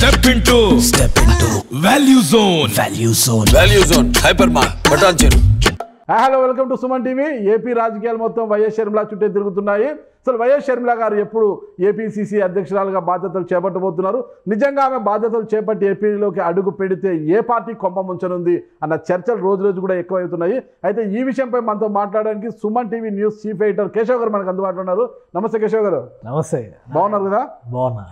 Step into Value Zone Hypermart Patancheru. Hello welcome to Suman TV. AP రాజకీయాలు మొత్తం YS Sharmila చుట్టే తిరుగుతున్నాయి. అసలు వైఎస్ షర్మిల గారు ఎప్పుడు ఏపీసీసీ అధ్యక్షురాలుగా బాధ్యతలు చేపట్టబోతున్నారు? నిజంగా ఆమె బాధ్యతలు చేపట్టి ఏపీలోకి అడుగు పెడితే ఏ పార్టీ కొంప ముంచనుంది అన్న చర్చలు రోజు రోజు కూడా ఎక్కువవుతున్నాయి. అయితే ఈ విషయంపై మనతో మాట్లాడడానికి Suman TV news chief editor Keshav గారు మనకు అందుబాటులో ఉన్నారు. నమస్తే కేశవ్ గారు. నమస్తే. బాగున్నారు కదా? బాగున్నా.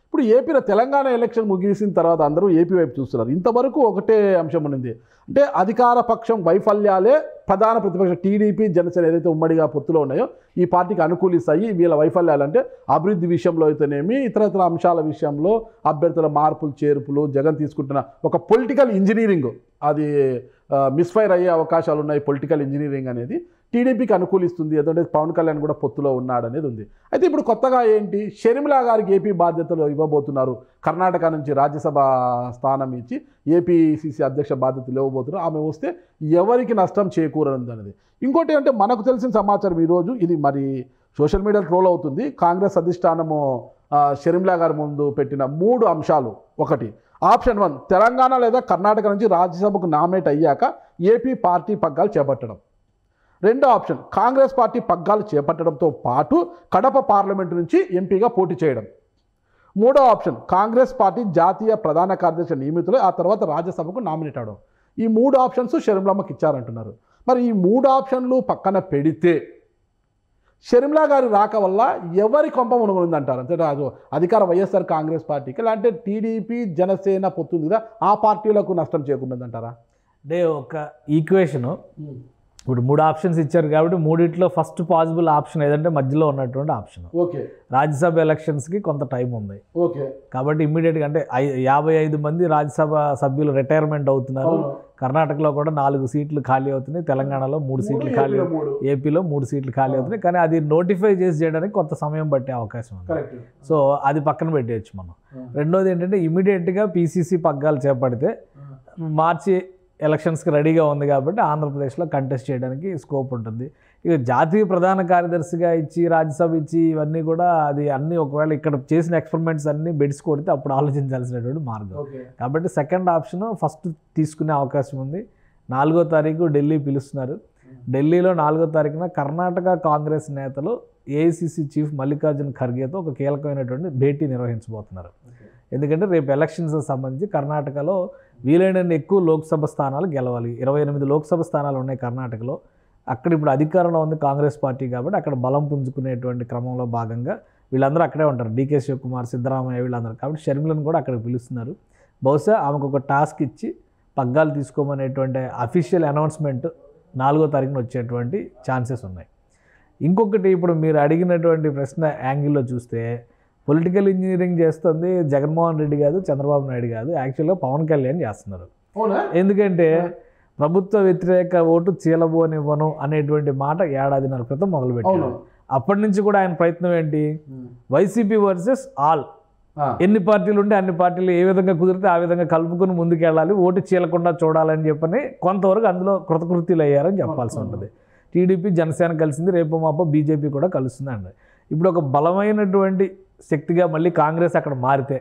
ఇప్పుడు ఏపీలో తెలంగాణ ఎలక్షన్ ముగిసిన తర్వాత అందరూ ఏపీ వైపు చూస్తున్నారు. ఇంతవరకు ఒకటే అంశం ఉన్నది, అంటే అధికార పక్షం వైఫల్యాలే ప్రధాన ప్రతిపక్షం టీడీపీ జనసేన ఏదైతే ఉమ్మడిగా పొత్తులో ఉన్నాయో ఈ పార్టీకి అనుకూలిస్తాయి. వీళ్ళ వైఫల్యాలు అంటే అభివృద్ధి విషయంలో అయితేనేమి, ఇతర అంశాల విషయంలో అభ్యర్థుల మార్పులు చేర్పులు, జగన్ తీసుకుంటున్న ఒక పొలిటికల్ ఇంజనీరింగ్ అది మిస్ఫైర్ అయ్యే అవకాశాలు ఉన్నాయి. పొలిటికల్ ఇంజనీరింగ్ అనేది టీడీపీకి అనుకూలిస్తుంది. ఎందుకంటే పవన్ కళ్యాణ్ కూడా పొత్తులో ఉన్నాడు అనేది ఉంది. అయితే ఇప్పుడు కొత్తగా ఏంటి, షర్మిల గారికి ఏపీ బాధ్యతలు ఇవ్వబోతున్నారు. కర్ణాటక నుంచి రాజ్యసభ స్థానం ఇచ్చి ఏపీసీసీ అధ్యక్ష బాధ్యతలు ఇవ్వబోతున్నారు. ఆమె వస్తే ఎవరికి నష్టం చేకూరనుంది అనేది. ఇంకోటి అంటే మనకు తెలిసిన సమాచారం ఈరోజు ఇది మరి సోషల్ మీడియా ట్రోల్ అవుతుంది. కాంగ్రెస్ అధిష్టానము షర్మిల గారి ముందు పెట్టిన 3 అంశాలు. ఒకటి, ఆప్షన్ 1 తెలంగాణ లేదా కర్ణాటక నుంచి రాజ్యసభకు నామినేట్ అయ్యాక ఏపీ పార్టీ పగ్గాలు చేపట్టడం. రెండో ఆప్షన్, కాంగ్రెస్ పార్టీ పగ్గాలు చేపట్టడంతో పాటు కడప పార్లమెంటు నుంచి ఎంపీగా పోటీ చేయడం. మూడో ఆప్షన్, కాంగ్రెస్ పార్టీ జాతీయ ప్రధాన కార్యదర్శి నియమితులై ఆ తర్వాత రాజ్యసభకు నామినేట్ అవడం. ఈ 3 ఆప్షన్స్ షర్మిలమ్మకి ఇచ్చారంటున్నారు. మరి ఈ 3 ఆప్షన్లు పక్కన పెడితే షర్మిల గారి రాక వల్ల ఎవరి కొంప మునుగుందంటారు? అంటే రాజు అధికార వైఎస్ఆర్ కాంగ్రెస్ పార్టీకి, లేదంటే టీడీపీ జనసేన పొత్తుంది కదా ఆ పార్టీలకు నష్టం చేకూరుందంటారా? అంటే ఒక ఈక్వేషను ఇప్పుడు 3 ఆప్షన్స్ ఇచ్చారు కాబట్టి మూడిట్లో ఫస్ట్ పాసిబుల్ ఆప్షన్ ఏదంటే మధ్యలో ఉన్నటువంటి ఆప్షన్. ఓకే, రాజ్యసభ ఎలక్షన్స్కి కొంత టైం ఉంది. ఓకే, కాబట్టి ఇమ్మీడియట్గా అంటే 55 మంది రాజ్యసభ సభ్యులు రిటైర్మెంట్ అవుతున్నారు. కర్ణాటకలో కూడా 4 సీట్లు ఖాళీ అవుతున్నాయి, తెలంగాణలో 3 సీట్లు ఖాళీ, ఏపీలో 3 సీట్లు ఖాళీ అవుతున్నాయి. కానీ అది నోటిఫై చేసి చేయడానికి కొంత సమయం పట్టే అవకాశం ఉంది. సో అది పక్కన పెట్టేయచ్చు మనం. రెండోది ఏంటంటే ఇమ్మీడియట్గా పీసీసీ పగ్గాలు చేపడితే మార్చి ఎలక్షన్స్కి రెడీగా ఉంది కాబట్టి ఆంధ్రప్రదేశ్లో కంటెస్ట్ చేయడానికి స్కోప్ ఉంటుంది. ఇక జాతీయ ప్రధాన కార్యదర్శిగా ఇచ్చి రాజ్యసభ ఇచ్చి ఇవన్నీ కూడా అది అన్నీ ఒకవేళ ఇక్కడ చేసిన ఎక్స్పెరిమెంట్స్ అన్నీ బెడ్స్ కొడితే అప్పుడు ఆలోచించాల్సినటువంటి మార్గం. కాబట్టి సెకండ్ ఆప్షన్ ఫస్ట్ తీసుకునే అవకాశం ఉంది. 4వ తారీఖు ఢిల్లీ పిలుస్తున్నారు. ఢిల్లీలో 4వ తారీఖున కర్ణాటక కాంగ్రెస్ నేతలు ఏఐసిసి చీఫ్ మల్లికార్జున్ ఖర్గేతో ఒక కీలకమైనటువంటి భేటీ నిర్వహించబోతున్నారు. ఎందుకంటే రేపు ఎలక్షన్స్ సంబంధించి కర్ణాటకలో వీలైనన్ని ఎక్కువ లోక్సభ స్థానాలు గెలవాలి. 28 లోక్సభ స్థానాలు ఉన్నాయి కర్ణాటకలో. అక్కడ ఇప్పుడు అధికారంలో ఉంది కాంగ్రెస్ పార్టీ కాబట్టి అక్కడ బలం పుంజుకునేటువంటి క్రమంలో భాగంగా వీళ్ళందరూ అక్కడే ఉంటారు. డీకే శివకుమార్, సిద్ధరామయ్య వీళ్ళందరూ. కాబట్టి షర్మిలను కూడా అక్కడికి పిలుస్తున్నారు. బహుశా ఆమెకు ఒక టాస్క్ ఇచ్చి పగ్గాలు తీసుకోమనేటువంటి అఫీషియల్ అనౌన్స్మెంట్ 4వ తారీఖున వచ్చేటువంటి ఛాన్సెస్ ఉన్నాయి. ఇంకొకటి, ఇప్పుడు మీరు అడిగినటువంటి ప్రశ్న యాంగిల్లో చూస్తే పొలిటికల్ ఇంజనీరింగ్ చేస్తుంది జగన్మోహన్ రెడ్డి కాదు, చంద్రబాబు నాయుడు కాదు, యాక్చువల్గా పవన్ కళ్యాణ్ చేస్తున్నారు. ఎందుకంటే ప్రభుత్వ వ్యతిరేక ఓటు చీలబోనివ్వను అనేటువంటి మాట 1.5 ఏడాది క్రితం మొదలుపెట్టారు. అప్పటి నుంచి కూడా ఆయన ప్రయత్నం ఏంటి, వైసీపీ వర్సెస్ ఆల్, ఎన్ని పార్టీలు ఉంటే అన్ని పార్టీలు ఏ విధంగా కుదిరితే ఆ విధంగా కలుపుకొని ముందుకెళ్ళాలి, ఓటు చీలకుండా చూడాలని చెప్పని కొంతవరకు అందులో కృతకృత్యులు అయ్యారని చెప్పాల్సి ఉంటుంది. టీడీపీ జనసేన కలిసింది, రేపు మాపో బీజేపీ కూడా కలుస్తుంది అండి. ఇప్పుడు ఒక బలమైనటువంటి శక్తిగా మళ్ళీ కాంగ్రెస్ అక్కడ మారితే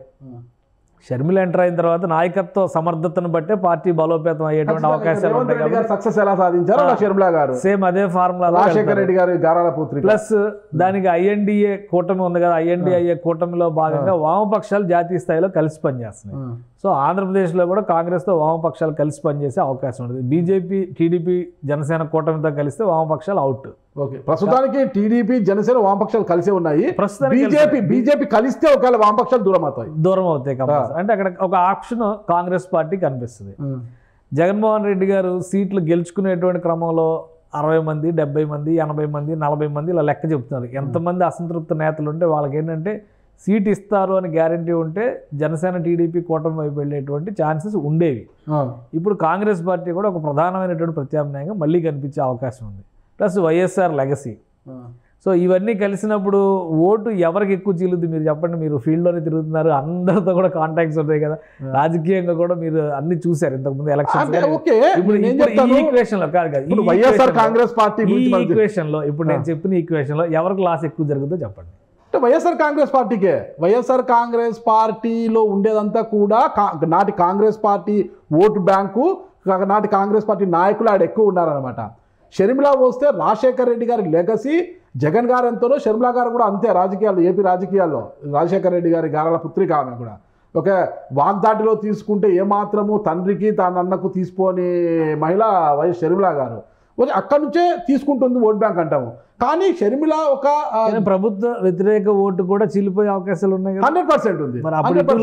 షర్మిల ఎంటర్ అయిన తర్వాత నాయకత్వ సమర్థతను బట్టే పార్టీ బలోపేతం అయ్యేటువంటి అవకాశాలు ఉంటాయి. సక్సెస్ ఎలా సాధించారు షర్మిల గారు, సేమ్ అదే ఫార్ములా రాజశేఖర్ రెడ్డి గారు గారాల పుత్రి. ప్లస్ దానికి ఐఎన్డీఏ కూటమి ఉంది కదా, ఐఎన్డీఏ కూటమిలో భాగంగా వామపక్షాలు జాతీయ స్థాయిలో కలిసి పనిచేస్తున్నాయి. సో ఆంధ్రప్రదేశ్లో కూడా కాంగ్రెస్తో వామపక్షాలు కలిసి పనిచేసే అవకాశం ఉంటుంది. బీజేపీ టీడీపీ జనసేన కూటమితో కలిస్తే వామపక్షాలు అవుట్. ఓకే, ప్రస్తుతానికి టీడీపీ జనసేన వామపక్షాలు కలిసే ఉన్నాయి. బీజేపీ కలిస్తే ఒకవేళ వామపక్షాలు దూరం అవుతాయి. అంటే అక్కడ ఒక ఆప్షన్ కాంగ్రెస్ పార్టీ కనిపిస్తుంది. జగన్మోహన్ రెడ్డి గారు సీట్లు గెలుచుకునేటువంటి క్రమంలో 60 మంది, 70 మంది, 80 మంది, 40 మంది ఇలా లెక్క చెప్తున్నారు. ఎంతమంది అసంతృప్త నేతలు ఉంటే వాళ్ళకి ఏంటంటే సీట్ ఇస్తారు అని గ్యారంటీ ఉంటే జనసేన టీడీపీ కూటమి వైపు వెళ్ళేటువంటి ఛాన్సెస్ ఉండేవి. ఇప్పుడు కాంగ్రెస్ పార్టీ కూడా ఒక ప్రధానమైనటువంటి ప్రత్యామ్నాయంగా మళ్ళీ కనిపించే అవకాశం ఉంది. Plus YSR legacy. సో ఇవన్నీ కలిసినప్పుడు ఓటు ఎవరికి ఎక్కువ చీలుద్ది మీరు చెప్పండి. మీరు ఫీల్డ్లోనే తిరుగుతున్నారు, అందరితో కూడా కాంటాక్ట్స్ ఉంటాయి కదా, రాజకీయంగా కూడా మీరు అన్ని చూసారు ఇంతకుముందు election. YSR Congress party equation లో ఇప్పుడు నేను చెప్పిన ఈక్వేషన్ లో ఎవరికి లాస్ ఎక్కువ జరుగుతుందో చెప్పండి. అంటే వైఎస్ఆర్ కాంగ్రెస్ పార్టీలో ఉండేదంతా కూడా నాటి కాంగ్రెస్ పార్టీ ఓటు బ్యాంకు, నాటి కాంగ్రెస్ పార్టీ నాయకులు ఆడ ఎక్కువ ఉన్నారనమాట. షర్మిల వస్తే రాజశేఖర్ రెడ్డి గారి లెగసీ, జగన్ గారు ఎంతనో షర్మిల గారు కూడా అంతే రాజకీయాల్లో, ఏపీ రాజకీయాల్లో. రాజశేఖర్ రెడ్డి గారి గారాల పుత్రిక ఆమె కూడా. ఒక వాగ్దాటిలో తీసుకుంటే ఏమాత్రము తండ్రికి తన అన్నకు తీసుకోని మహిళ వైఎస్ షర్మిల గారు. అక్కడి నుంచే తీసుకుంటుంది ఓట్ బ్యాంక్ అంటాము. కానీ షర్మిల ఒక ప్రభుత్వ వ్యతిరేక ఓటు కూడా చీలిపోయే అవకాశాలు ఉన్నాయి. 100% ఉంది.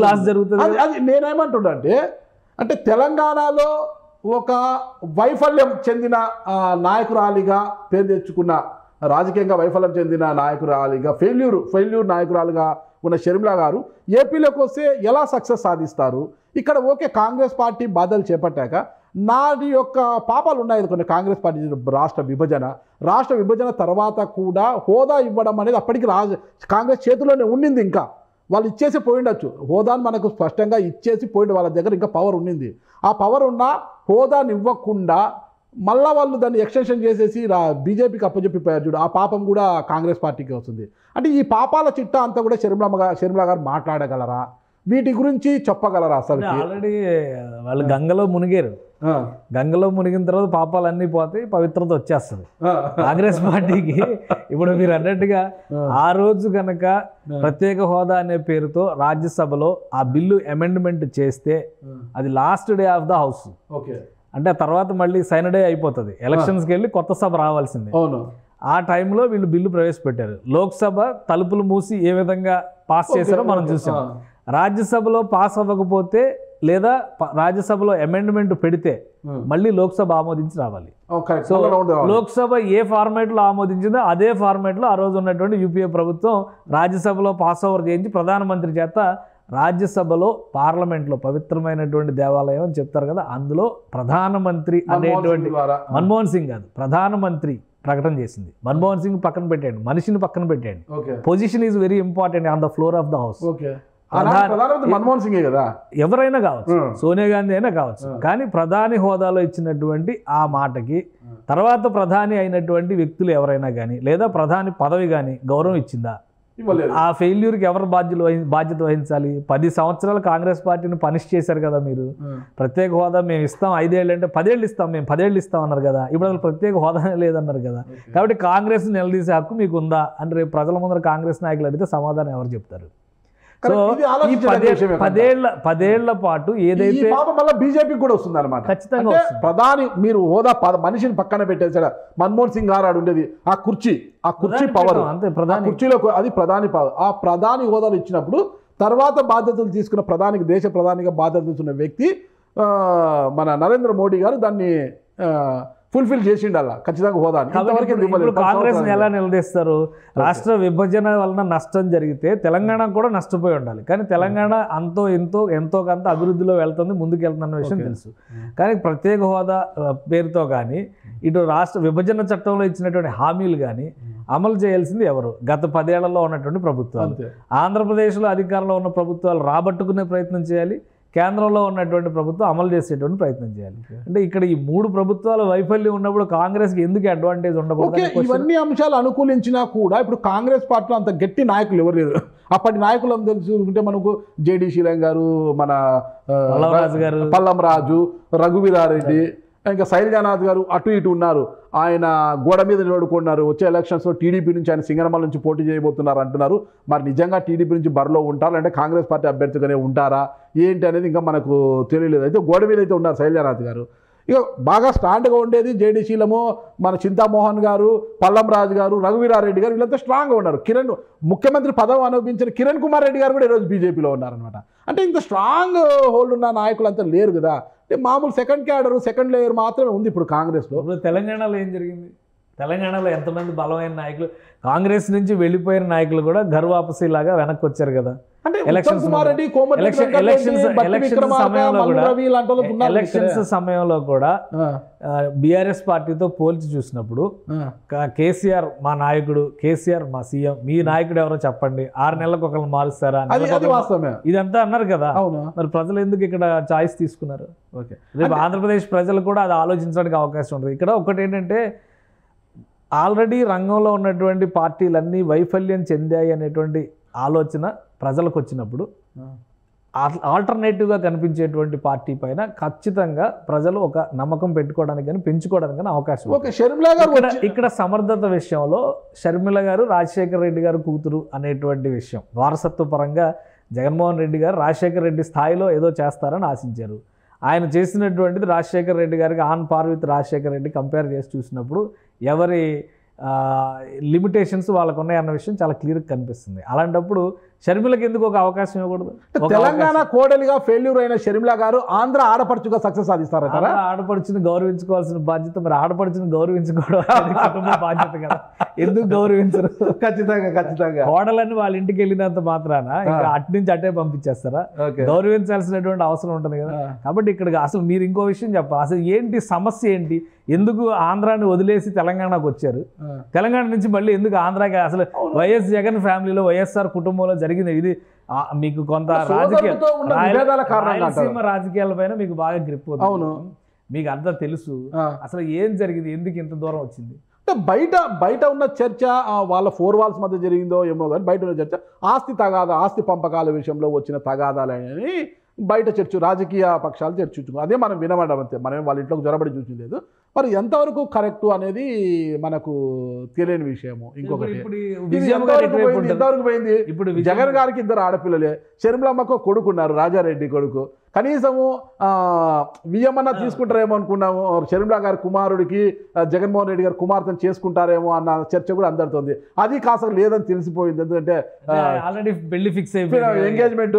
లాస్ జరుగుతుంది. అది నేనేమంటున్నా అంటే తెలంగాణలో ఒక వైఫల్యం చెందిన నాయకురాలిగా పేరు తెచ్చుకున్న, రాజకీయంగా వైఫల్యం చెందిన నాయకురాలిగా, ఫెయిల్యూర్ నాయకురాలుగా ఉన్న షర్మిల గారు ఏపీలోకి వస్తే ఎలా సక్సెస్ సాధిస్తారు? ఇక్కడ ఓకే కాంగ్రెస్ పార్టీ బాధలు చేపట్టాక నాటి యొక్క పాపాలు ఉన్నాయి కొన్ని. కాంగ్రెస్ పార్టీ రాష్ట్ర విభజన తర్వాత కూడా హోదా ఇవ్వడం అనేది అప్పటికి కాంగ్రెస్ చేతిలోనే ఉండింది. ఇంకా వాళ్ళు ఇచ్చేసి పోయిండొచ్చు హోదాను, మనకు స్పష్టంగా ఇచ్చేసి పోయిండు. వాళ్ళ దగ్గర ఇంకా పవర్ ఉండింది. ఆ పవర్ ఉన్నా హోదాని ఇవ్వకుండా మళ్ళా వాళ్ళు దాన్ని ఎక్స్టెన్షన్ చేసేసి బీజేపీకి అప్పచెప్పిపోయారు చూడు. ఆ పాపం కూడా కాంగ్రెస్ పార్టీకి వస్తుంది. అంటే ఈ పాపాల చిట్టా అంతా కూడా షర్మిల గారు మాట్లాడగలరా? వీటి గురించి చెప్పగలరా? అసలు ఆల్రెడీ వాళ్ళు గంగలో మునిగారు. గంగలో మునిగిన తర్వాత పాపాలన్నీ పోతాయి, పవిత్రత వచ్చేస్తుంది కాంగ్రెస్ పార్టీకి. ఇప్పుడు మీరు అన్నట్టుగా ఆ రోజు కనుక ప్రత్యేక హోదా అనే పేరుతో రాజ్యసభలో ఆ బిల్లు అమెండ్మెంట్ చేస్తే అది last day of the house. అంటే తర్వాత మళ్ళీ సైనడే అయిపోతుంది. ఎలక్షన్స్కి వెళ్ళి కొత్త సభ రావాల్సిందే. ఆ టైంలో వీళ్ళు బిల్లు ప్రవేశపెట్టారు. లోక్సభ తలుపులు మూసి ఏ విధంగా పాస్ చేశారో మనం చూసాం. రాజ్యసభలో పాస్ అవ్వకపోతే లేదా రాజ్యసభలో అమెండ్మెంట్ పెడితే మళ్ళీ లోక్సభ ఆమోదించి రావాలి. సో లోక్సభ ఏ ఫార్మాట్లో ఆమోదించిందో అదే ఫార్మాట్లో ఆ రోజు ఉన్నటువంటి యూపీఏ ప్రభుత్వం రాజ్యసభలో పాస్ ఓవర్ చేయించి ప్రధానమంత్రి చేత రాజ్యసభలో పార్లమెంట్లో పవిత్రమైనటువంటి దేవాలయం అని చెప్తారు కదా, అందులో ప్రధానమంత్రి అనేటువంటి మన్మోహన్ సింగ్ కాదు, ప్రధానమంత్రి ప్రకటన చేసింది. మన్మోహన్ సింగ్ పక్కన పెట్టండి, మనిషిని పక్కన పెట్టండి. Position is very important on the floor of the house. Manmohan Singh కదా, ఎవరైనా కావచ్చు, సోనియా గాంధీ అయినా కావచ్చు. కానీ ప్రధాని హోదాలో ఇచ్చినటువంటి ఆ మాటకి తర్వాత ప్రధాని అయినటువంటి వ్యక్తులు ఎవరైనా కానీ లేదా ప్రధాని పదవి కానీ గౌరవం ఇచ్చిందా? ఆ ఫెయిల్యూర్కి ఎవరు బాధ్యత వహించాలి? 10 సంవత్సరాలు కాంగ్రెస్ పార్టీని పనిష్ చేశారు కదా మీరు. ప్రత్యేక హోదా మేము ఇస్తాం 5 ఏళ్ళు అంటే 10 ఏళ్ళు ఇస్తాం, మేము 10 ఏళ్ళు ఇస్తాం అన్నారు కదా. ఇప్పుడు అసలు ప్రత్యేక హోదానే లేదన్నారు కదా. కాబట్టి కాంగ్రెస్ నిలదీసే హక్కు మీకు ఉందా అని రేపు ప్రజల ముందర కాంగ్రెస్ నాయకులు అడిగితే సమాధానం ఎవరు చెప్తారు? సో ఈ 10 ఏళ్ల పాటు ఏదైతే బీజేపీ కూడా వస్తుంది అనమాట. ఖచ్చితంగా ప్రధాని మీరు హోదా మనిషిని పక్కన పెట్టేసాడు. మన్మోహన్ సింగ్ గారు ఉండేది ఆ కుర్చీ పవర్, అంతే ప్రధాని కుర్చీలో అది ప్రధాని పవర్. ఆ ప్రధాని హోదాలు ఇచ్చినప్పుడు తర్వాత బాధ్యతలు తీసుకున్న దేశ ప్రధానిగా బాధ్యతలు తీసుకున్న వ్యక్తి మన నరేంద్ర మోడీ గారు దాన్ని ఫుల్ఫిల్ చేసిండు అలా ఖచ్చితంగా హోదాని. కాంగ్రెస్ ఎలా నిలదీస్తారు? రాష్ట్ర విభజన వలన నష్టం జరిగితే తెలంగాణ కూడా నష్టపోయి ఉండాలి. కానీ తెలంగాణ ఎంతో కొంత అభివృద్ధిలో వెళ్తుంది, ముందుకు వెళ్తున్న విషయం తెలుసు. కానీ ప్రత్యేక హోదా పేరుతో కానీ ఇటు రాష్ట్ర విభజన చట్టంలో ఇచ్చినటువంటి హామీలు కానీ అమలు చేయాల్సింది ఎవరు? గత 10 ఏళ్లలో ఉన్నటువంటి ప్రభుత్వాలు. ఆంధ్రప్రదేశ్లో అధికారంలో ఉన్న ప్రభుత్వాలు రాబట్టుకునే ప్రయత్నం చేయాలి, కేంద్రంలో ఉన్నటువంటి ప్రభుత్వం అమలు చేసేటువంటి ప్రయత్నం చేయాలి. అంటే ఇక్కడ ఈ 3 ప్రభుత్వాల వైఫల్యం ఉన్నప్పుడు కాంగ్రెస్కి ఎందుకు అడ్వాంటేజ్ ఉండకూడదు? ఇవన్నీ అంశాలు అనుకూలించినా కూడా ఇప్పుడు కాంగ్రెస్ పార్టీలో అంత గట్టి నాయకులు ఎవరు లేరు. అప్పటి నాయకులు తెలుసుకుంటే మనకు జేడీ శీలం గారు, మన పల్లం రాజు, రఘువీరారెడ్డి, ఇంకా శైలజానాథ్ గారు అటు ఇటు ఉన్నారు. ఆయన గోడ మీద నిలబడుకున్నారు. వచ్చే ఎలక్షన్స్లో టీడీపీ నుంచి ఆయన సింగనమల నుంచి పోటీ చేయబోతున్నారు అంటున్నారు. మరి నిజంగా టీడీపీ నుంచి బరిలో ఉంటారా అంటే కాంగ్రెస్ పార్టీ అభ్యర్థిగానే ఉంటారా ఏంటి అనేది ఇంకా మనకు తెలియలేదు. అయితే గోడ మీద అయితే ఉన్నారు శైలజానాథ్ గారు. ఇక బాగా స్ట్రాంగ్గా ఉండేది జేడీ శీలము, మన చింతామోహన్ గారు, పల్లం రాజు గారు, రఘువీరారెడ్డి గారు, వీళ్ళంతా స్ట్రాంగ్గా ఉన్నారు. ముఖ్యమంత్రి పదవి అనుభవించిన కిరణ్ కుమార్ రెడ్డి గారు కూడా ఈరోజు బీజేపీలో ఉన్నారనమాట. అంటే ఇంత స్ట్రాంగ్ హోల్డ్ ఉన్న నాయకులు అంతా లేరు కదా. అంటే మామూలు సెకండ్ లేయర్ మాత్రమే ఉంది ఇప్పుడు కాంగ్రెస్లో. ఇప్పుడు తెలంగాణలో ఏం జరిగింది? తెలంగాణలో ఎంతమంది బలమైన నాయకులు, కాంగ్రెస్ నుంచి వెళ్ళిపోయిన నాయకులు కూడా గర్వాపసి లాగా వెనక్కి వచ్చారు కదా. ఎలక్షన్స్ సమయంలో కూడా బీఆర్ఎస్ పార్టీతో పోల్చి చూసినప్పుడు కేసీఆర్ మా నాయకుడు, కేసీఆర్ మా సీఎం, మీ నాయకుడు ఎవరో చెప్పండి, 6 నెలలకు ఒకరిని మారుస్తారా ఇదంతా అన్నారు కదా. మరి ప్రజలు ఎందుకు ఇక్కడ చాయిస్ తీసుకున్నారు? రేపు ఆంధ్రప్రదేశ్ ప్రజలు కూడా అది ఆలోచించడానికి అవకాశం ఉంటుంది. ఇక్కడ ఒకటి ఏంటంటే ఆల్రెడీ రంగంలో ఉన్నటువంటి పార్టీలన్నీ వైఫల్యం చెందాయి అనేటువంటి ఆలోచన ప్రజలకు వచ్చినప్పుడు ఆల్టర్నేటివ్గా కనిపించేటువంటి పార్టీ పైన ఖచ్చితంగా ప్రజలు ఒక నమ్మకం పెట్టుకోవడానికి కానీ పెంచుకోవడానికి కానీ అవకాశం ఓకే షర్మిల గారు ఇక్కడ సమర్థత విషయంలో షర్మిల గారు రాజశేఖర రెడ్డి గారు కూతురు అనేటువంటి విషయం వారసత్వ పరంగా జగన్మోహన్ రెడ్డి గారు రాజశేఖర రెడ్డి స్థాయిలో ఏదో చేస్తారని ఆశించారు. ఆయన చేసినటువంటిది రాజశేఖర రెడ్డి గారికి on par with Rajasekhara Reddy compare చేసి చూసినప్పుడు ఎవరి లిమిటేషన్స్ వాళ్ళకు ఉన్నాయన్న విషయం చాలా క్లియర్గా కనిపిస్తుంది. అలాంటప్పుడు షర్మిలకి ఎందుకు ఒక అవకాశం ఇవ్వకూడదు? తెలంగాణ కోడలిగా ఫెయిల్యూర్ అయిన షర్మిల గారు ఆంధ్ర ఆడపడుచుగా సక్సెస్ సాధిస్తారా? ఆడపడుచుని గౌరవించుకోవాల్సిన బాధ్యత మరి ఆడపడుచుని గౌరవించుకోవడం బాధ్యత కదా, ఎందుకు గౌరవించరు? ఖచ్చితంగా కోడలని వాళ్ళ ఇంటికి వెళ్ళినంత మాత్రాన ఇంకా అటు నుంచి అటే పంపించేస్తారా? గౌరవించాల్సినటువంటి అవసరం ఉంటుంది కదా. కాబట్టి ఇక్కడ అసలు మీరు ఇంకో విషయం చెప్పాలి, అసలు ఏంటి సమస్య ఏంటి? ఎందుకు ఆంధ్రాని వదిలేసి తెలంగాణకు వచ్చారు? తెలంగాణ నుంచి మళ్ళీ ఎందుకు ఆంధ్రాకి? అసలు వైఎస్ జగన్ ఫ్యామిలీలో వైఎస్ఆర్ కుటుంబంలో జరిగింది ఇది. మీకు కొంత రాయలసీమ రాజకీయాల పైన మీకు బాగా గ్రిప్ అవుతుంది, మీకు అంతా తెలుసు. అసలు ఏం జరిగింది, ఎందుకు ఇంత దూరం వచ్చింది? బయట ఉన్న చర్చ వాళ్ళ 4 walls మధ్య జరిగిందో ఏమో కానీ బయట ఉన్న చర్చ ఆస్తి పంపకాల విషయంలో వచ్చిన తగాదాలని బయట చర్చ రాజకీయ పక్షాలు చర్చించుకో, అదే మనం వినమడం అంతే. మనం వాళ్ళ ఇంట్లోకి జొరబడి చూసి లేదు. మరి ఎంతవరకు కరెక్టు అనేది మనకు తెలియని విషయము. ఇంకొకటి ఎంతవరకు పోయింది? ఇప్పుడు జగన్ గారికి 2 ఆడపిల్లలే, షర్మిలమ్మకు కొడుకున్నారు, రాజారెడ్డి కొడుకు. కనీసము వియ్యమన్నా తీసుకుంటారేమో అనుకున్నాము. షర్మిల గారి కుమారుడికి జగన్మోహన్ రెడ్డి గారు కుమార్తెను చేసుకుంటారేమో అన్న చర్చ కూడా అందరితోంది. అది కాస్త లేదని తెలిసిపోయింది. ఎందుకంటే ఆల్రెడీ పెళ్లి ఫిక్స్ అయిపోయింది, ఎంగేజ్మెంట్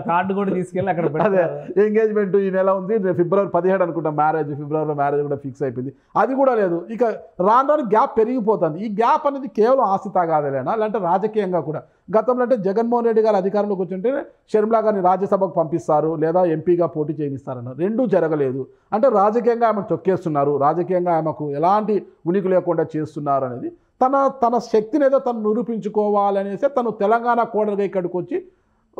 కార్డు కూడా తీసుకెళ్ళి అక్కడ అదే ఎంగేజ్మెంట్ ఈ నెల ఉంది, ఫిబ్రవరి 17 అనుకుంటా మ్యారేజ్, ఫిబ్రవరిలో మ్యారేజ్ కూడా ఫిక్స్ అయిపోయింది. అది కూడా లేదు. ఇక రాను గ్యాప్ పెరిగిపోతుంది. ఈ గ్యాప్ అనేది కేవలం ఆస్తి తగాదాలేనా లేదంటే రాజకీయంగా కూడా? గతంలో అంటే జగన్మోహన్ రెడ్డి గారు అధికారంలోకి వచ్చింటే షర్మిల గారిని రాజ్యసభకు పంపిస్తారు లేదా ఎంపీగా పోటీ చేయిస్తారన్నారు. రెండూ జరగలేదు. అంటే రాజకీయంగా ఆమెను తొక్కేస్తున్నారు, రాజకీయంగా ఆమెకు ఎలాంటి ఉనికి లేకుండా చేస్తున్నారు అనేది తన శక్తిని ఏదో తను నిరూపించుకోవాలనేసి తను తెలంగాణ కోడలుగా ఇక్కడికి వచ్చి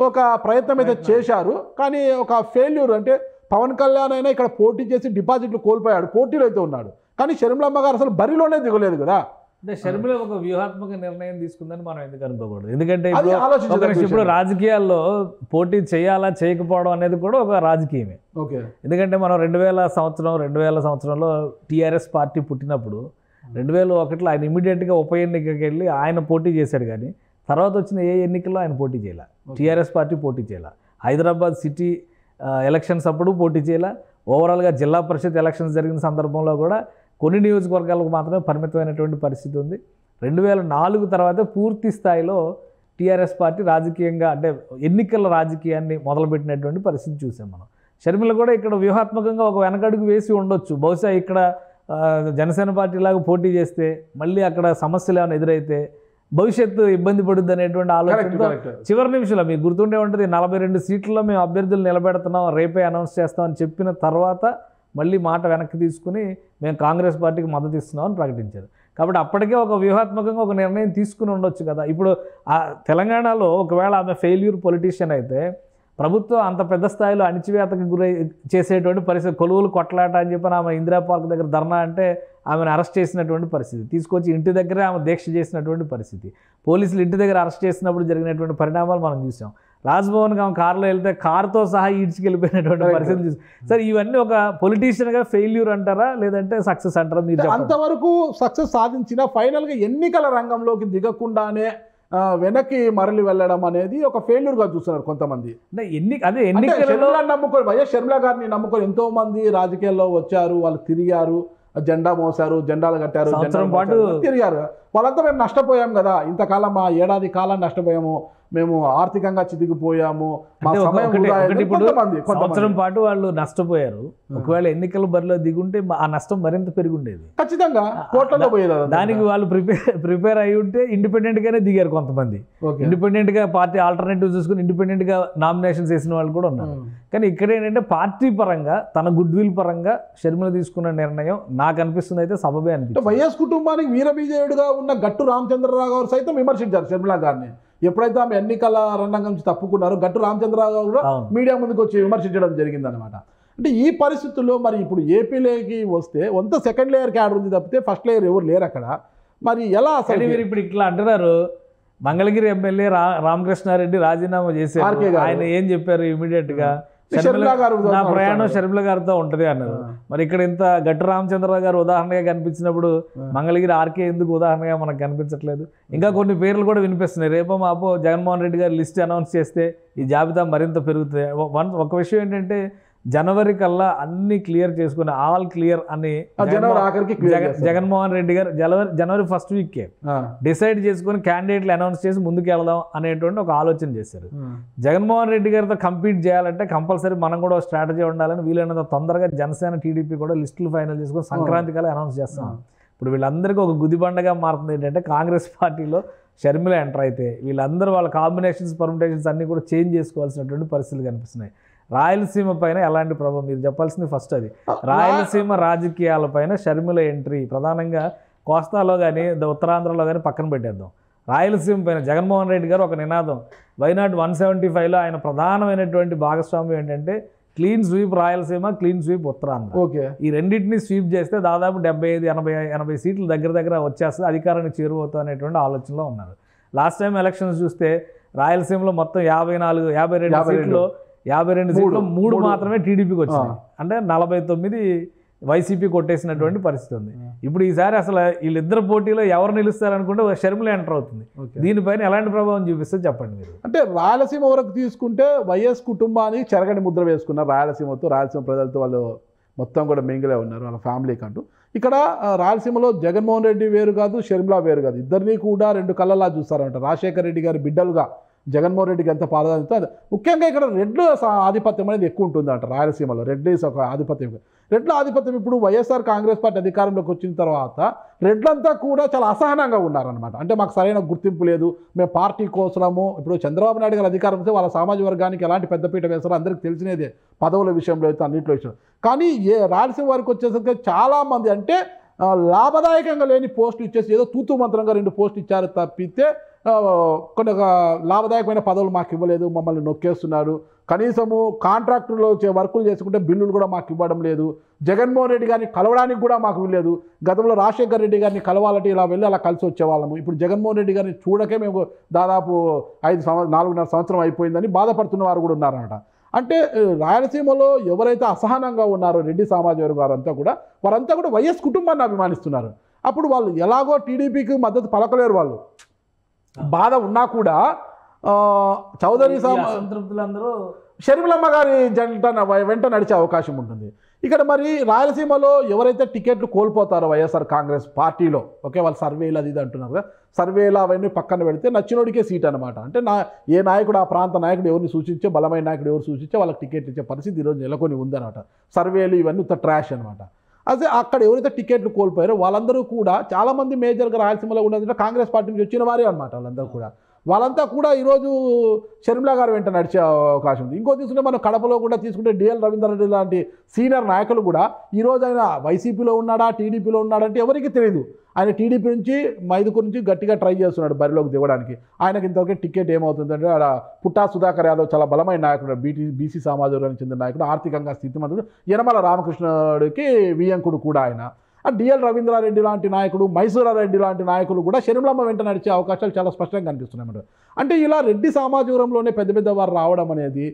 ఒక ప్రయత్నం అయితే చేశారు. కానీ ఒక ఫెయిల్యూర్. అంటే పవన్ కళ్యాణ్ అయినా ఇక్కడ పోటీ చేసి డిపాజిట్లు కోల్పోయాడు, పోటీలో అయితే ఉన్నాడు. కానీ షర్మిలమ్మ గారు అసలు బరిలోనే దిగలేదు కదా. అంటే షర్మిల ఒక వ్యూహాత్మక నిర్ణయం తీసుకుందని మనం ఎందుకు అనుకోకూడదు? ఎందుకంటే ఇప్పుడు రాజకీయాల్లో పోటీ చేయాలా చేయకపోవడం అనేది కూడా ఒక రాజకీయమే. ఓకే, ఎందుకంటే మనం 2000 సంవత్సరంలో టీఆర్ఎస్ పార్టీ పుట్టినప్పుడు 2001లో ఆయన ఇమీడియట్గా ఉప ఎన్నికకి వెళ్ళి ఆయన పోటీ చేశాడు. కానీ తర్వాత వచ్చిన ఏ ఎన్నికల్లో ఆయన పోటీ చేయాల, టీఆర్ఎస్ పార్టీ పోటీ చేయాల. హైదరాబాద్ సిటీ ఎలక్షన్స్ అప్పుడు పోటీ చేయాల. ఓవరాల్గా జిల్లా పరిషత్ ఎలక్షన్స్ జరిగిన సందర్భంలో కూడా కొన్ని నియోజకవర్గాలకు మాత్రమే పరిమితమైనటువంటి పరిస్థితి ఉంది. 2004 తర్వాత పూర్తి స్థాయిలో టీఆర్ఎస్ పార్టీ రాజకీయంగా అంటే ఎన్నికల రాజకీయాన్ని మొదలుపెట్టినటువంటి పరిస్థితి చూసాం మనం. షర్మిల కూడా ఇక్కడ వ్యూహాత్మకంగా ఒక వెనకడుగు వేసి ఉండొచ్చు. బహుశా ఇక్కడ జనసేన పార్టీ లాగా పోటీ చేస్తే మళ్ళీ అక్కడ సమస్యలు ఏమైనా ఎదురైతే భవిష్యత్తు ఇబ్బంది పడుద్ది అనేటువంటి ఆలోచనతో చివరి నిమిషంలో మీకు గుర్తుండే ఉంటుంది, 42 సీట్లలో మేము అభ్యర్థులు నిలబెడుతున్నాం, రేపే అనౌన్స్ చేస్తామని చెప్పిన తర్వాత మళ్ళీ మాట వెనక్కి తీసుకుని మేము కాంగ్రెస్ పార్టీకి మద్దతు ఇస్తున్నామని ప్రకటించారు. కాబట్టి అప్పటికే ఒక వ్యూహాత్మకంగా ఒక నిర్ణయం తీసుకుని ఉండొచ్చు కదా. ఇప్పుడు తెలంగాణలో ఒకవేళ ఆమె ఫెయిల్యూర్ పొలిటీషియన్ అయితే ప్రభుత్వం అంత పెద్ద స్థాయిలో అణిచివేతకు గురై చేసేటువంటి పరిస్థితి, కొలువులు కొట్లాట అని చెప్పి ఆమె ఇందిరా పార్క్ దగ్గర ధర్నా అంటే ఆమెను అరెస్ట్ చేసినటువంటి పరిస్థితి, తీసుకొచ్చి ఇంటి దగ్గరే ఆమె దీక్ష చేసినటువంటి పరిస్థితి, పోలీసులు ఇంటి దగ్గర అరెస్ట్ చేసినప్పుడు జరిగినటువంటి పరిణామాలు మనం చూసాం. రాజ్భవన్కి ఆమె కారులో వెళ్తే కారుతో సహా ఈడ్చుకెళ్ళిపోయినటువంటి పరిస్థితి చూసాం. సరే, ఇవన్నీ ఒక పొలిటీషియన్గా ఫెయిల్యూర్ అంటారా లేదంటే సక్సెస్ అంటారా? మీరు అంతవరకు సక్సెస్ సాధించిన ఫైనల్గా ఎన్నికల రంగంలోకి దిగకుండానే వెనక్కి మరలి వెళ్ళడం అనేది ఒక ఫెయిల్యూర్గా చూస్తున్నారు కొంతమంది. నమ్ముకొని వైఎస్ షర్మిల గారిని నమ్ముకొని ఎంతో మంది రాజకీయాల్లో వచ్చారు, వాళ్ళు తిరిగారు, జెండా మోసారు, జెండాలు కట్టారు, తిరిగారు. వాళ్ళంతా మేము నష్టపోయాం కదా, ఇంతకాలం మా ఏడాది కాలం నష్టపోయాము, మేము ఆర్థికంగా చితికిపోయాము, సంవత్సరం పాటు వాళ్ళు నష్టపోయారు. ఒకవేళ ఎన్నికల బరిలో దిగుంటే ఆ నష్టం మరింత పెరిగి ఉండేది, ఖచ్చితంగా కోట్లలో పోయేది. దానికి వాళ్ళు ప్రిపేర్ అయి ఉంటే ఇండిపెండెంట్ గానే దిగారు కొంతమంది. ఇండిపెండెంట్ గా పార్టీ ఆల్టర్నేటివ్ చూసుకుని ఇండిపెండెంట్ గా నామినేషన్స్ వేసిన వాళ్ళు కూడా ఉన్నారు. కానీ ఇక్కడ ఏంటంటే పార్టీ పరంగా తన గుడ్ విల్ పరంగా షర్మిల తీసుకున్న నిర్ణయం నాకు అనిపిస్తుంది అయితే సబబే అనిపిస్తుంది. వైఎస్ కుటుంబానికి వీరవిజయుడుగా ఉన్న గట్టు రామచంద్రరావు గారు సైతం విమర్శించారు షర్మిల గారిని. ఎప్పుడైతే ఆమె ఎన్నికల రంగం నుంచి తప్పుకున్నారో గట్టు రామచంద్రరావు గారు కూడా మీడియా ముందుకు వచ్చి విమర్శించడం జరిగిందనమాట. అంటే ఈ పరిస్థితుల్లో మరి ఇప్పుడు ఏపీలోకి వస్తే వంత సెకండ్ లేయర్ క్యాడర్ ఉంది తప్పితే ఫస్ట్ లేయర్ ఎవరు లేరు అక్కడ. మరి ఎలా అసలు మీరు ఇప్పుడు ఇట్లా అంటున్నారు, మంగళగిరి ఎమ్మెల్యే రామకృష్ణారెడ్డి రాజీనామా చేశారు, ఆయన ఏం చెప్పారు ఇమీడియట్ గా, నా ప్రయాణం షర్మిల గారితో ఉంటది అన్నారు. మరి ఇక్కడ ఇంత గట్టు రామచంద్రరావు గారు ఉదాహరణగా కనిపించినప్పుడు మంగళగిరి ఆర్కే ఎందుకు ఉదాహరణగా మనకు కనిపించట్లేదు? ఇంకా కొన్ని పేర్లు కూడా వినిపిస్తున్నాయి. రేపో మాపో జగన్మోహన్ రెడ్డి గారు లిస్ట్ అనౌన్స్ చేస్తే ఈ జాబితా మరింత పెరుగుతుంది. ఒక విషయం ఏంటంటే జనవరి కల్లా అన్ని క్లియర్ చేసుకుని ఆల్ క్లియర్ అని జగన్మోహన్ రెడ్డి గారు జనవరి ఫస్ట్ వీక్కే డిసైడ్ చేసుకుని క్యాండిడేట్లు అనౌన్స్ చేసి ముందుకు వెళ్దాం అనేటువంటి ఒక ఆలోచన చేశారు. జగన్మోహన్ రెడ్డి గారితో కంపీట్ చేయాలంటే కంపల్సరీ మనం కూడా స్ట్రాటజీ ఉండాలని వీలైనంత తొందరగా జనసేన టీడీపీ కూడా లిస్టులు ఫైనల్ చేసుకుని సంక్రాంతి కల్లా అనౌన్స్ చేస్తాం. ఇప్పుడు వీళ్ళందరికీ ఒక గుదిబండగా మారుతుంది ఏంటంటే కాంగ్రెస్ పార్టీలో షర్మిల ఎంటర్ అయితే వీళ్ళందరూ వాళ్ళ కాంబినేషన్స్ పర్ముటేషన్స్ అన్నీ కూడా చేంజ్ చేసుకోవాల్సినటువంటి పరిస్థితులు కనిపిస్తున్నాయి. రాయలసీమ పైన ఎలాంటి ప్రభావం మీరు చెప్పాల్సింది ఫస్ట్ అది. రాయలసీమ రాజకీయాలపైన షర్మిల ఎంట్రీ ప్రధానంగా కోస్తాలో కానీ ఉత్తరాంధ్రలో కానీ పక్కన పెట్టేద్దాం. రాయలసీమ పైన జగన్మోహన్ రెడ్డి గారు ఒక నినాదం వైనాట్ 175లో ఆయన ప్రధానమైనటువంటి భాగస్వామ్యం ఏంటంటే clean sweep Rayalaseema, clean sweep Uttarandhra. Okay, ఈ రెండింటిని స్వీప్ చేస్తే దాదాపు 75-80 సీట్లు దగ్గర వచ్చేస్తుంది, అధికారానికి చేరువవుతా అనేటువంటి ఆలోచనలో ఉన్నారు. లాస్ట్ టైం ఎలక్షన్స్ చూస్తే రాయలసీమలో మొత్తం 52 సీట్లు 52 సీట్లు 3 మాత్రమే టీడీపీకి వచ్చినాయి. అంటే 49 వైసీపీ కొట్టేసినటువంటి పరిస్థితి ఉంది. ఇప్పుడు ఈసారి అసలు వీళ్ళిద్దరు పోటీలో ఎవరు నిలుస్తారనుకుంటే షర్మిల ఎంటర్ అవుతుంది. దీనిపైన ఎలాంటి ప్రభావం చూపిస్తే చెప్పండి మీరు. అంటే రాయలసీమ వరకు తీసుకుంటే వైఎస్ కుటుంబానికి చెరగని ముద్ర వేసుకున్నారు. రాయలసీమ ప్రజలతో వాళ్ళు మొత్తం కూడా మింగిలే ఉన్నారు వాళ్ళ ఫ్యామిలీకి అంటూ. ఇక్కడ రాయలసీమలో జగన్మోహన్ రెడ్డి వేరు కాదు, షర్మిల వేరు కాదు, ఇద్దరినీ కూడా 2 కళ్ళలా చూస్తారంట. రాజశేఖర రెడ్డి గారి బిడ్డలుగా జగన్మోహన్ రెడ్డికి ఎంత ప్రాధాన్యత. ముఖ్యంగా ఇక్కడ రెడ్ల ఆధిపత్యం అనేది ఎక్కువ ఉంటుందంట రాయలసీమలో. రెడ్డిస్ ఒక ఆధిపత్యం, రెడ్ల ఆధిపత్యం. ఇప్పుడు వైఎస్ఆర్ కాంగ్రెస్ పార్టీ అధికారంలోకి వచ్చిన తర్వాత రెడ్లంతా కూడా చాలా అసహనంగా ఉన్నారనమాట. అంటే మాకు సరైన గుర్తింపు లేదు, మేము పార్టీ కోసము. ఇప్పుడు చంద్రబాబు నాయుడు గారు అధికారం వస్తే వాళ్ళ సామాజిక వర్గానికి ఎలాంటి పెద్దపీట వేస్తారో అందరికీ తెలిసినదే, పదవుల విషయంలో అయితే అన్నింటిలో విషయం. కానీ రాయలసీమ వారికి వచ్చేసరికి చాలామంది అంటే లాభదాయకంగా లేని పోస్టులు ఇచ్చేసి ఏదో తూతూ మంత్రంగా 2 పోస్టులు ఇచ్చారు తప్పితే కొన్ని లాభదాయకమైన పదవులు మాకు ఇవ్వలేదు, మమ్మల్ని నొక్కేస్తున్నారు. కనీసము కాంట్రాక్టులో వర్కులు చేసుకుంటే బిల్లులు కూడా మాకు ఇవ్వడం లేదు. జగన్మోహన్ రెడ్డి గారిని కలవడానికి కూడా మాకు వీల్లేదు. గతంలో రాజశేఖర రెడ్డి గారిని కలవాలంటే ఇలా వెళ్ళి అలా కలిసి వచ్చేవాళ్ళము. ఇప్పుడు జగన్మోహన్ రెడ్డి గారిని చూడకే మేము దాదాపు 4.5 సంవత్సరం అయిపోయిందని బాధపడుతున్న వారు కూడా ఉన్నారన్నమాట. అంటే రాయలసీమలో ఎవరైతే అసహనంగా ఉన్నారో రెడ్డి సామాజిక వర్గం వారంతా కూడా వైఎస్ కుటుంబాన్ని అభిమానిస్తున్నారు. అప్పుడు వాళ్ళు ఎలాగో టీడీపీకి మద్దతు పలకలేరు. వాళ్ళు బాధ ఉన్నా కూడా చౌదరి సంతృప్తులందరూ షర్మిలమ్మ గారి వెంట నడిచే అవకాశం ఉంటుంది. ఇక్కడ మరి రాయలసీమలో ఎవరైతే టికెట్లు కోల్పోతారో వైఎస్ఆర్ కాంగ్రెస్ పార్టీలో, ఓకే వాళ్ళు సర్వేలు అది ఇది అంటున్నారు కదా, సర్వేలు అవన్నీ పక్కన పెడితే నచ్చినోడికే సీట్ అనమాట. అంటే ఏ నాయకుడు, ఆ ప్రాంత నాయకుడు ఎవరిని సూచించే, బలమైన నాయకుడు ఎవరు సూచించే వాళ్ళకి టికెట్లు ఇచ్చే పరిస్థితి ఈరోజు నెలకొని ఉందన్నమాట. సర్వేలు ఇవన్నీ ఉత్త ట్రాష్ అనమాట. అదే అక్కడ ఎవరైతే టికెట్లు కోల్పోయారో వాళ్ళందరూ కూడా చాలామంది మేజర్గా రాయలసీమలో ఉన్నదంటే కాంగ్రెస్ పార్టీ నుంచి వచ్చిన వారే అనమాట. వాళ్ళంతా కూడా ఈరోజు షర్మిల గారు వెంట నడిచే అవకాశం ఉంది. ఇంకో తీసుకుంటే మనం కడపలో కూడా తీసుకుంటే డిఎల్ రవీంద్రారెడ్డి లాంటి సీనియర్ నాయకులు కూడా ఈరోజు ఆయన వైసీపీలో ఉన్నాడా, టీడీపీలో ఉన్నాడంటే ఎవరికి తెలియదు. ఆయన టీడీపీ నుంచి మైదుకూరు నుంచి గట్టిగా ట్రై చేస్తున్నాడు బరిలోకి దిగడానికి. ఆయనకి ఇంతవరకు టికెట్ ఏమవుతుందంటే పుట్టా సుధాకర్ యాదవ్ చాలా బలమైన నాయకుడు, బీసీ సమాజ వర్గానికి చెందిన నాయకుడు, ఆర్థికంగా స్థితిమంతుడు. యనమల రామకృష్ణుడికి వియంకుడు కూడా ఆయన. డిఎల్ రవీంద్రారెడ్డి లాంటి నాయకుడు, మైసూరారెడ్డి లాంటి నాయకులు కూడా షర్మిలమ్మ వెంట నడిచే అవకాశాలు చాలా స్పష్టంగా కనిపిస్తున్నాయి. అంటే ఇలా రెడ్డి సామాజికంలోనే పెద్ద వారు రావడం అనేది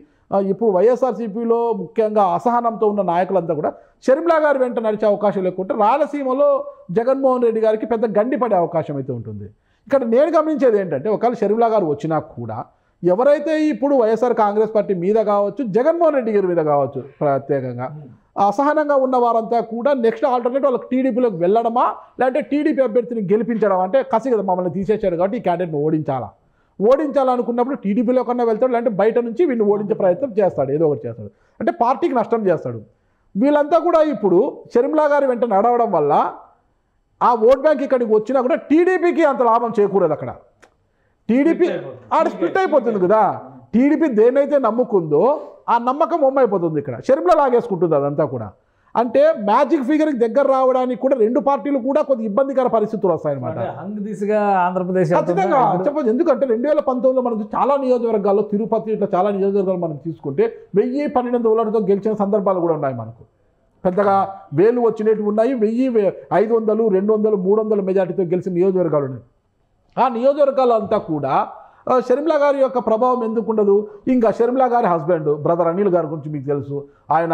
ఇప్పుడు వైఎస్ఆర్సీపీలో ముఖ్యంగా అసహనంతో ఉన్న నాయకులంతా కూడా షర్మిల గారి వెంట నడిచే అవకాశాలు ఎక్కువ ఉంటే రాయలసీమలో జగన్మోహన్ రెడ్డి గారికి పెద్ద గండి పడే అవకాశం అయితే ఉంటుంది. ఇక్కడ నేను గమనించేది ఏంటంటే ఒకవేళ షర్మిల గారు వచ్చినా కూడా ఎవరైతే ఇప్పుడు వైఎస్ఆర్ కాంగ్రెస్ పార్టీ మీద కావచ్చు, జగన్మోహన్ రెడ్డి గారి మీద కావచ్చు, ప్రత్యేకంగా అసహనంగా ఉన్న వారంతా కూడా నెక్స్ట్ ఆల్టర్నేటివ్ వాళ్ళకి టీడీపీలోకి వెళ్ళడమా, లేదంటే టీడీపీ అభ్యర్థిని గెలిపించడం. అంటే కసి కదా మమ్మల్ని తీసేశాడు కాబట్టి ఈ క్యాండిడేట్ని ఓడించాలనుకున్నప్పుడు టీడీపీలో కన్నా వెళ్తాడు, లేదంటే బయట నుంచి వీడిని ఓడించే ప్రయత్నం చేస్తాడు, ఏదో ఒకటి చేస్తాడు. అంటే పార్టీకి నష్టం చేస్తాడు. వీళ్ళంతా కూడా ఇప్పుడు షర్మిల గారి వెంట నడవడం వల్ల ఆ ఓట్ బ్యాంక్ ఇక్కడికి వచ్చినా కూడా టీడీపీకి అంత లాభం చేకూరదు. అక్కడ టీడీపీ స్ప్లిట్ అయిపోతుంది కదా. టీడీపీ దేన్నైతే నమ్ముకుందో ఆ నమ్మకం అయిపోతుంది. ఇక్కడ షర్మిల లాగేసుకుంటుంది అదంతా కూడా. అంటే మ్యాజిక్ ఫిగర్కి దగ్గర రావడానికి కూడా రెండు పార్టీలు కూడా కొద్ది ఇబ్బందికర పరిస్థితులు వస్తాయన్నమాట. హంగ్ దిశగా ఆంధ్రప్రదేశ్ ఖచ్చితంగా చెప్పదు. ఎందుకంటే 2019లో మనకు చాలా నియోజకవర్గాల్లో తిరుపతి ఇట్లా చాలా నియోజకవర్గాలు మనం తీసుకుంటే 1000-1200 ఓట్లతో గెలిచిన సందర్భాలు కూడా ఉన్నాయి. మనకు పెద్దగా వేలు వచ్చినట్టు ఉన్నాయి. 1000, 500, 200, 300 మెజార్టీతో గెలిచిన నియోజకవర్గాలు ఉన్నాయి. ఆ నియోజకవర్గాలంతా కూడా షర్మిల గారి యొక్క ప్రభావం ఎందుకు ఉండదు? ఇంకా షర్మిల గారి హస్బెండ్ బ్రదర్ అనిల్ గారి గురించి మీకు తెలుసు. ఆయన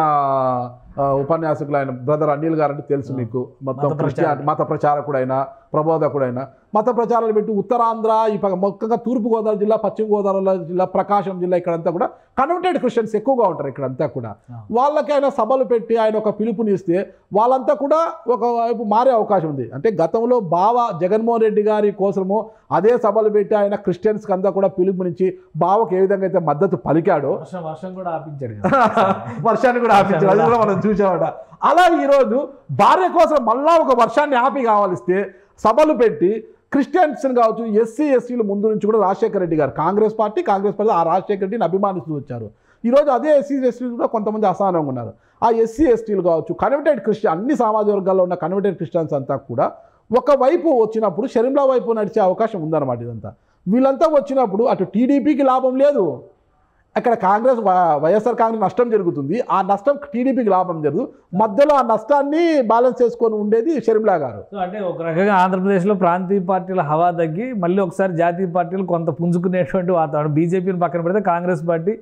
ఉపన్యాసకులు, ఆయన బ్రదర్ అనిల్ గారు అంటే తెలుసు మీకు. మొత్తం క్రిస్టియన్ మత ప్రచారకుడైన, ప్రబోధకుడైన, మత ప్రచారాలు పెట్టి ఉత్తరాంధ్ర, ఈ మొత్తంగా తూర్పుగోదావరి జిల్లా, పశ్చిమ గోదావరి జిల్లా, ప్రకాశం జిల్లా ఇక్కడంతా కూడా కన్వర్టెడ్ క్రిస్టియన్స్ ఎక్కువగా ఉంటారు. ఇక్కడంతా కూడా వాళ్ళకి ఆయన సభలు పెట్టి ఆయన ఒక పిలుపునిస్తే వాళ్ళంతా కూడా ఒకవైపు మారే అవకాశం ఉంది. అంటే గతంలో బావ జగన్మోహన్ రెడ్డి గారి కోసము అదే సభలు పెట్టి ఆయన క్రిస్టియన్స్కి అంతా కూడా పిలుపునిచ్చి బావకు ఏ విధంగా అయితే మద్దతు పలికాడో, వర్షం కూడా ఆపించాడు, వర్షాన్ని కూడా ఆపించాడు, అది కూడా మనం చూసామట. అలా ఈరోజు భార్య కోసం మళ్ళా ఒక వర్షాన్ని ఆపి కావాలిస్తే సభలు పెట్టి క్రిస్టియన్స్ని కావచ్చు, ఎస్సీ ఎస్టీలు ముందు నుంచి కూడా రాజశేఖర రెడ్డి గారు కాంగ్రెస్ పార్టీ ఆ రాజశేఖర రెడ్డిని అభిమానిస్తూ వచ్చారు. ఈరోజు అదే ఎస్సీ ఎస్టీలు కూడా కొంతమంది అసహనంగా ఉన్నారు. ఆ ఎస్సీ ఎస్టీలు కావచ్చు, కన్వర్టెడ్ క్రిస్టియన్, అన్ని సామాజిక వర్గాల్లో ఉన్న కన్వర్టెడ్ క్రిస్టియన్స్ అంతా కూడా ఒకవైపు వచ్చినప్పుడు షర్మిల వైపు నడిచే అవకాశం ఉందన్నమాట. ఇదంతా వీళ్ళంతా వచ్చినప్పుడు అటు టీడీపీకి లాభం లేదు, అక్కడ వైఎస్ఆర్ కాంగ్రెస్ నష్టం జరుగుతుంది. ఆ నష్టం టీడీపీకి లాభం జరగదు. మధ్యలో ఆ నష్టాన్ని బ్యాలెన్స్ చేసుకొని ఉండేది షర్మిల గారు. అంటే ఒక రకంగా ఆంధ్రప్రదేశ్లో ప్రాంతీయ పార్టీల హవా తగ్గి మళ్ళీ ఒకసారి జాతీయ పార్టీలు కొంత పుంజుకునేటువంటి వాతావరణం, బీజేపీని పక్కన పెడితే కాంగ్రెస్ పార్టీ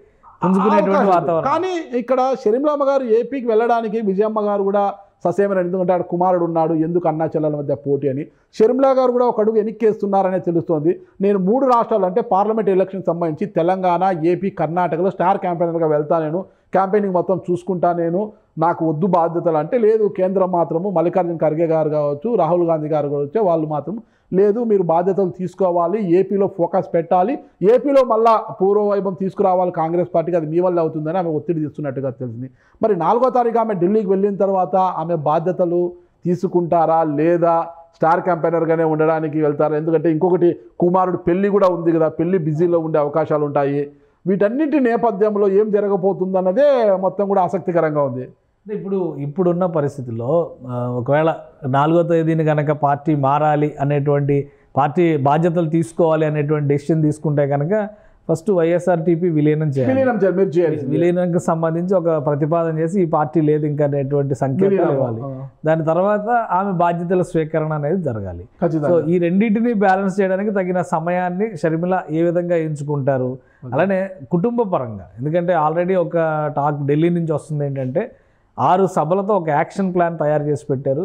పుంజుకునేటువంటి వాతావరణం. కానీ ఇక్కడ షర్మిలమ్మ గారు ఏపీకి వెళ్ళడానికి విజయమ్మ గారు కూడా ససేమని, ఎందుకంటే ఆడ కుమారుడు ఉన్నాడు, ఎందుకు అన్నా చెల్లెల మధ్య పోటీ అని షర్మిల గారు కూడా ఒక అడుగు వెనక్కేస్తున్నారనే తెలుస్తోంది. నేను 3 రాష్ట్రాలు అంటే పార్లమెంట్ ఎలక్షన్ సంబంధించి తెలంగాణ, ఏపీ, కర్ణాటకలో స్టార్ క్యాంపెయినర్గా వెళ్తా, నేను క్యాంపెయినింగ్ మొత్తం చూసుకుంటా, నేను నాకు వద్దు బాధ్యతలు అంటే, లేదు కేంద్రం మాత్రము మల్లికార్జున ఖర్గే గారు కావచ్చు, రాహుల్ గాంధీ గారు కావచ్చు, వాళ్ళు మాత్రం లేదు మీరు బాధ్యతలు తీసుకోవాలి, ఏపీలో ఫోకస్ పెట్టాలి, ఏపీలో మళ్ళా పూర్వవైభవం తీసుకురావాలి కాంగ్రెస్ పార్టీకి, అది మీ వల్ల అవుతుందని ఆమె ఒత్తిడి తీస్తున్నట్టుగా తెలిసింది. మరి 4వ తారీఖు ఆమె ఢిల్లీకి వెళ్ళిన తర్వాత ఆమె బాధ్యతలు తీసుకుంటారా లేదా స్టార్ క్యాంపెయినర్గానే ఉండడానికి వెళ్తారా? ఎందుకంటే ఇంకొకటి కుమారుడు పెళ్లి కూడా ఉంది కదా, పెళ్లి బిజీలో ఉండే అవకాశాలు ఉంటాయి. వీటన్నిటి నేపథ్యంలో ఏం జరగబోతుందన్నదే మొత్తం కూడా ఆసక్తికరంగా ఉంది. ఇప్పుడున్న పరిస్థితుల్లో ఒకవేళ 4వ తేదీని కనుక పార్టీ మారాలి అనేటువంటి, పార్టీ బాధ్యతలు తీసుకోవాలి అనేటువంటి డెసిషన్ తీసుకుంటే కనుక ఫస్ట్ వైఎస్ఆర్టీపీ విలీనం చేయాలి. విలీనానికి సంబంధించి ఒక ప్రతిపాదన చేసి ఈ పార్టీ లేదు ఇంకా అనేటువంటి సంకేతాలు ఇవ్వాలి. దాని తర్వాత ఆమె బాధ్యతల స్వీకరణ అనేది జరగాలి. సో ఈ రెండింటిని బ్యాలెన్స్ చేయడానికి తగిన సమయాన్ని షర్మిల ఏ విధంగా ఎంచుకుంటారు? అలానే కుటుంబ పరంగా, ఎందుకంటే ఆల్రెడీ ఒక టాక్ ఢిల్లీ నుంచి వస్తుంది ఏంటంటే 6 సభలతో ఒక యాక్షన్ ప్లాన్ తయారు చేసి పెట్టారు.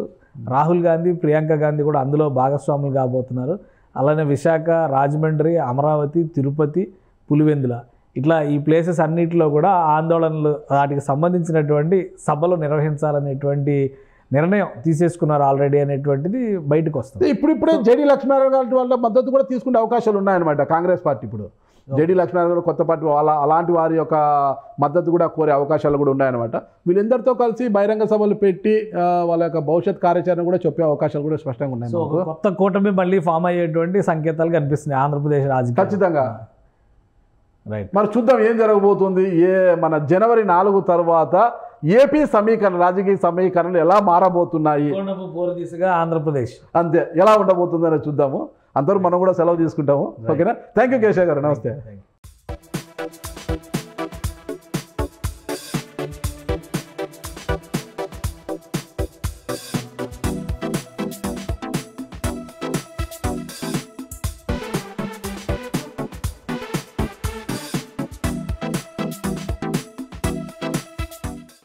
రాహుల్ గాంధీ, ప్రియాంక గాంధీ కూడా అందులో భాగస్వాములు కాబోతున్నారు. అలానే విశాఖ, రాజమండ్రి, అమరావతి, తిరుపతి, పులివెందుల, ఇట్లా ఈ ప్లేసెస్ అన్నిటిలో కూడా ఆందోళనలు, వాటికి సంబంధించినటువంటి సభలు నిర్వహించాలనేటువంటి నిర్ణయం తీసేసుకున్నారు ఆల్రెడీ అనేటువంటిది బయటకు వస్తుంది. ఇప్పుడే జేడీ లక్ష్మీనారాయణ గారి వాళ్ళ మద్దతు కూడా తీసుకునే అవకాశాలు ఉన్నాయన్నమాట కాంగ్రెస్ పార్టీ. ఇప్పుడు జేడీ లక్ష్మీనారాయణ గారు కొత్త పార్టీ అలాంటి వారి యొక్క మద్దతు కూడా కోరే అవకాశాలు కూడా ఉన్నాయన్నమాట. వీళ్ళందరితో కలిసి బహిరంగ సభలు పెట్టి వాళ్ళ యొక్క భవిష్యత్ కార్యాచరణ కూడా చెప్పే అవకాశాలు కూడా స్పష్టంగా ఉన్నాయి. కొత్త కూటమి మళ్ళీ ఫామ్ అయ్యేటువంటి సంకేతాలు కనిపిస్తున్నాయి ఆంధ్రప్రదేశ్ రాజకీయం. ఖచ్చితంగా రైట్. మరి చూద్దాం ఏం జరగబోతుంది. మన జనవరి 4 తర్వాత ఏపీ సమీకరణ, రాజకీయ సమీకరణలు ఎలా మారబోతున్నాయి, దిశగా ఆంధ్రప్రదేశ్ అంతే ఎలా ఉండబోతుందని చూద్దాము. అందరూ మనం కూడా సెలవు తీసుకుంటాము. ఓకేనా? థ్యాంక్ యూ కేశవ్ గారు, నమస్తే.